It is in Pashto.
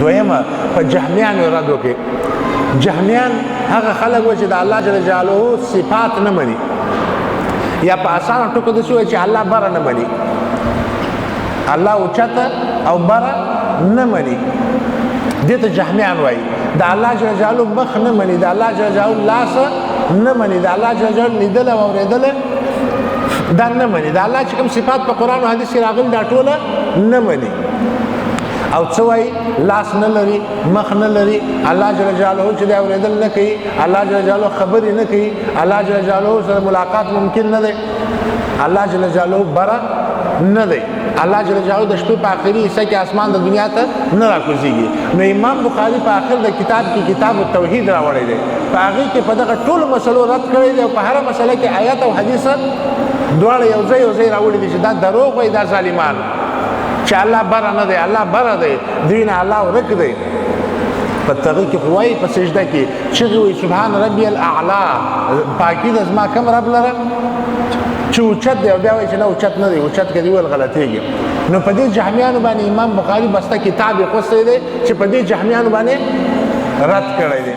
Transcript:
دویمه په جهمیانو رد وکړي. جهمیان هغه خلک و چې د الله جل جلاله صفات نه مني، یا په اسانه ټکو داسې وایي چې الله بره نه مني، الله اوچته او بره نه مني، دې ته جهمیان وایي. د الله جل جلاله مخ نه مني، د الله جل جلاله لاس نه مني، د الله جل جلاله لیدل او اورېدل دا نه مني، د الله چې کوم صفات په قرآن او حدیث کې راغلي دا ټوله نه مني. او څه وایي؟ لاس نه لري، مخ نه لري، الله جل جلاله چې دی اورېدل نه کوي، الله جل جلاله خبرې نه کوي، الله جل جلاله سره ملاقات ممکن نه دی، الله جل جلاله بره نه دی، الله جل جلاله د شپې په آخري حصه کې اسمان د دنیا ته نه راکوزېږي. نو امام بخاري په آخر د کتاب کې کتاب التوحید راوړی دی، په هغې کې په دغه ټولو مسلو رد کړی دی او په هره مسله کې آیت او حدیث دواړه یو ځای راوړي دي چې دا دروغ وایي، دا ظالمان چې الله بره نه دی، الله بره دی، دوی نه الله ورک دی. په تغې کې خو وایي په سجده کې چغې وایي سبحان ربي الاعلی، پاکي د زما کوم رب لره چې اوچت دی، او بیا وایي چې نه اوچت نه دی، اوچت که دی ویل غلطېږي. نو په دې جهمیانو باندې امام بخاري بسته کتاب یې خوستی دی چې په دې جهمیانو باندې رد کړی دی.